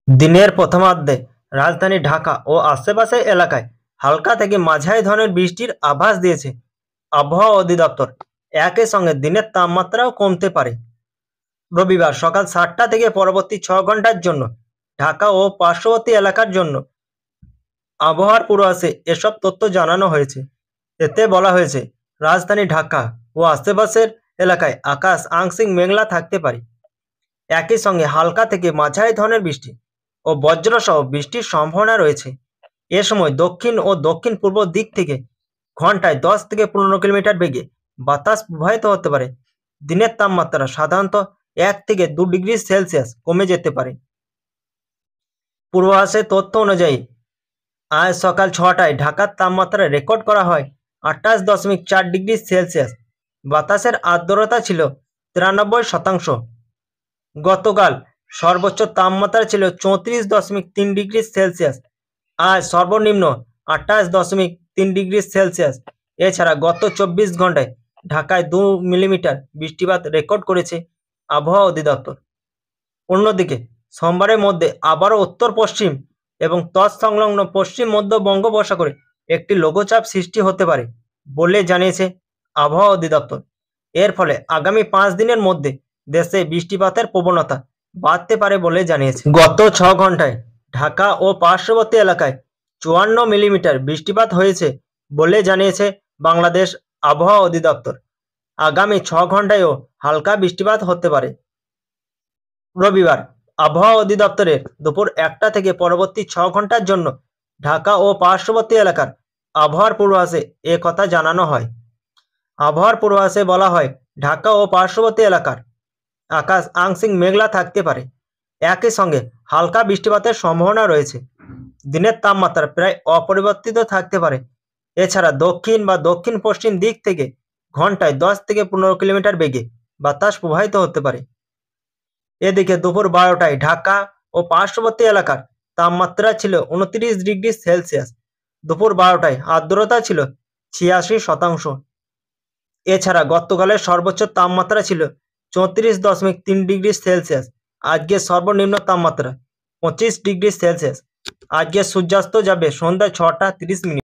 দিনের প্রথমার্ধে রাজধানী ঢাকা ও আশেপাশের এলাকায় হালকা থেকে মাঝারি ধরনের বৃষ্টির আভাস দিয়েছে আবহাওয়া অধিদপ্তর। একই সঙ্গে দিনের তাপমাত্রাও কমতে পারে। রবিবার সকাল 7টা থেকে পরবর্তী 6 ঘন্টার জন্য ঢাকা ও পার্শ্ববর্তী এলাকার জন্য আবহাওয়ার পূর্বাভাসে এসব তথ্য জানানো হয়েছে। এতে বলা হয়েছে, রাজধানী ঢাকা ও আশেপাশের এলাকায় আকাশ আংশিক মেঘলা থাকতে পারে। একই সঙ্গে হালকা থেকে মাঝারি ধরনের বৃষ্টি ও বজ্রসহ বৃষ্টির সম্ভাবনা রয়েছে। এ সময় দক্ষিণ ও দক্ষিণ পূর্ব দিক থেকে ঘন্টায় 10 থেকে 15 কিলোমিটার বেগে বাতাস প্রবাহিত হতে পারে। দিনের তাপমাত্রা সাধারণত 1 থেকে 2 ডিগ্রি সেলসিয়াস কমে যেতে পারে। পূর্বাভাসের তথ্য অনুযায়ী আজ সকাল 6টায় ঢাকার তাপমাত্রা রেকর্ড করা হয় 28.4 ডিগ্রি সেলসিয়াস। বাতাসের আর্দ্রতা ছিল 93%। গতকাল সর্বোচ্চ তাপমাত্রা ছিল 34.3 ডিগ্রি সেলসিয়াস। আজ সর্বনিম্ন 28.3 ডিগ্রি সেলসিয়াস। এছাড়া গত 24 ঘন্টায় ঢাকায় 2 মিলিমিটার বৃষ্টিপাত রেকর্ড করেছে আবহাওয়া অধিদপ্তর। অন্যদিকে সোমবারের মধ্যে আবারও উত্তর পশ্চিম এবং তৎসংলগ্ন পশ্চিম মধ্য বঙ্গোপসাগরে একটি লঘুচাপ সৃষ্টি হতে পারে বলে জানিয়েছে আবহাওয়া অধিদপ্তর। এর ফলে আগামী 5 দিনের মধ্যে দেশে বৃষ্টিপাতের প্রবণতা বাড়তে পারে বলে জানিয়েছে। গত 6 ঘন্টায় ঢাকা ও পার্শ্ববর্তী এলাকায় 54 মিলিমিটার বৃষ্টিপাত হয়েছে বলে জানিয়েছে বাংলাদেশ আবহাওয়া অধিদপ্তর। আগামী 6 ঘন্টায়ও হালকা বৃষ্টিপাত হতে পারে। রবিবার আবহাওয়া অধিদপ্তরের দুপুর 1টা থেকে পরবর্তী 6 ঘন্টার জন্য ঢাকা ও পার্শ্ববর্তী এলাকার আবহাওয়ার পূর্বাভাসে এ কথা জানানো হয়। আবহাওয়ার পূর্বাভাসে বলা হয়, ঢাকা ও পার্শ্ববর্তী এলাকার আকাশ আংশিক মেঘলা থাকতে পারে। একই সঙ্গে হালকা বৃষ্টিপাতের সম্ভাবনা রয়েছে। দিনের তাপমাত্রা প্রায় অপরিবর্তিত থাকতে পারে। এছাড়া দক্ষিণ বা দক্ষিণ পশ্চিম দিক থেকে ঘন্টায় 10 থেকে 15 কিলোমিটার বেগে বাতাস প্রবাহিত হতে পারে। এদিকে দুপুর 12টায় ঢাকা ও পার্শ্ববর্তী এলাকার তাপমাত্রা ছিল 29 ডিগ্রি সেলসিয়াস। দুপুর 12টায় আর্দ্রতা ছিল 86%। এছাড়া গতকালের সর্বোচ্চ তাপমাত্রা ছিল 34.3 ডিগ্রি সেলসিয়াস। আজকে সর্বনিম্ন তাপমাত্রা 25 ডিগ্রি সেলসিয়াস। আজকে সূর্যাস্ত যাবে সন্ধ্যা 6টা 30 মিনিট।